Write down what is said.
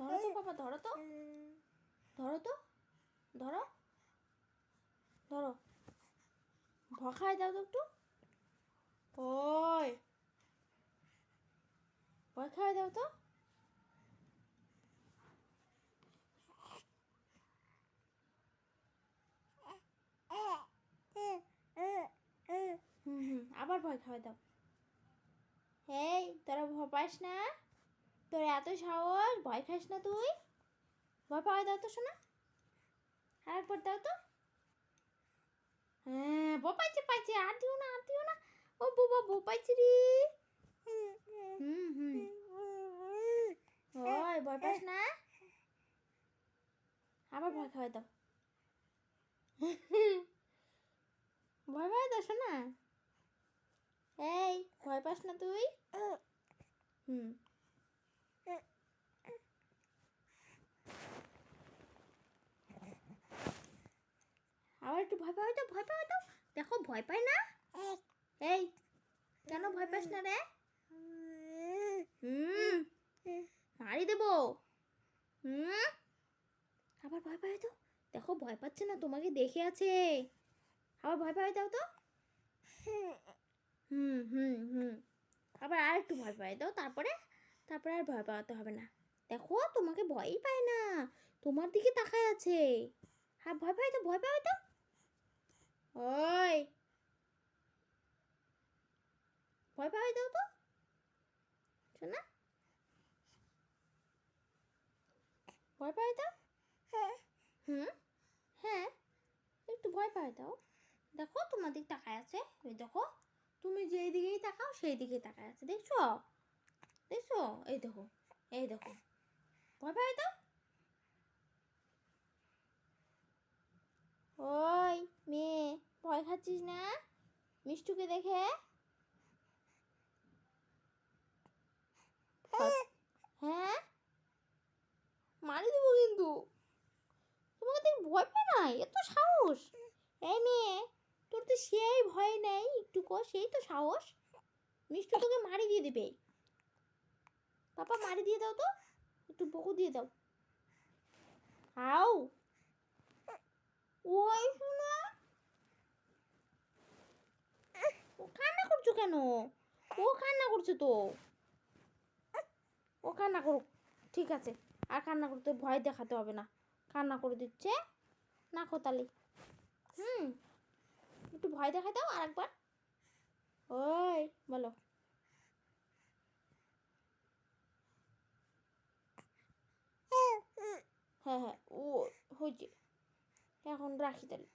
ধরো তো বাবা, ধরো তো, ধরো তো, ধরো ধরো, ভয় দাও তো একটু। ওই ভয় খাওয়াই দাও তো। আবার ভয় খাওয়াই দাও। এই তোরা ভয় পাস না? তোর এত সাহস, ভয় খাস না তুই? ভয় পাওয়াই দাও তো শোনা, আর একবার দাও তো। হ্যাঁ ভয় পাইছে, পাইছে, আর দিও না, আর দিও না। ও বাবা ভয় পাইছে রে। ওই ভয় পাস না? আবার ভয় খাওয়াই দাও। ভয় পাওয়াই দাও শোনা। এই ভয় পাস না তুই? আবার একটু ভয় পাওয়াই দাও, ভয় পাওয়াই দাও। দেখো ভয় পায় না। এই কেন ভয় পাস না রে? মারি দেবো। আবার ভয় পাওয়াই দাও। দেখো ভয় পাচ্ছে না, তোমাকে দেখে আছে। আবার ভয় পাওয়াই দাও তো। আবার আর একটু ভয় পাওয়াই দাও, তারপরে তারপরে আর ভয় পাওয়াতে হবে না। দেখো তোমাকে ভয়ই পায় না, তোমার দিকে তাকায় আছে। হ্যাঁ ভয় পাওয়াই দাও, ভয় পাওয়াই দাও। ওই ভয় পাওয়াই দাও তো শোনা, ভয় পাওয়াই দাও। হ্যাঁ একটু ভয় পাওয়াই দাও। দেখো তোমার দিকে তাকায় আছে, ওই দেখো তুমি যেই দিকেই তাকাও সেই দিকেই তাকায় আছে, দেখছো? দেখছো? এই দেখো, এই দেখো, ভয় পাওয়াই দাও। ওই মেয়ে ভয় খাচ্ছিস না মিষ্টুকে দেখে? হ্যাঁ মারি দেবো কিন্তু। তোমাকে দেখে ভয় পায় না, এত সাহস। এই মেয়ে তোর তো সেই ভয় নেই একটু, সেই তো সাহস। মিষ্টু তোকে মারি দিয়ে দেবে। পাপা মারি দিয়ে দাও তো, একটু বকু দিয়ে দাও। আও ওই শোনা, ও কান্না করছো কেন? ও কান্না করছে তো, ও কান্না করুক, ঠিক আছে। আর কান্না করতে ভয় দেখাতে হবে না, কান্না করে দিচ্ছে না খোতালি। একটু ভয় দেখা দাও আর একবার। ওই বলো। হ্যাঁ হ্যাঁ ও হয়েছে, এখন রাখি তাহলে।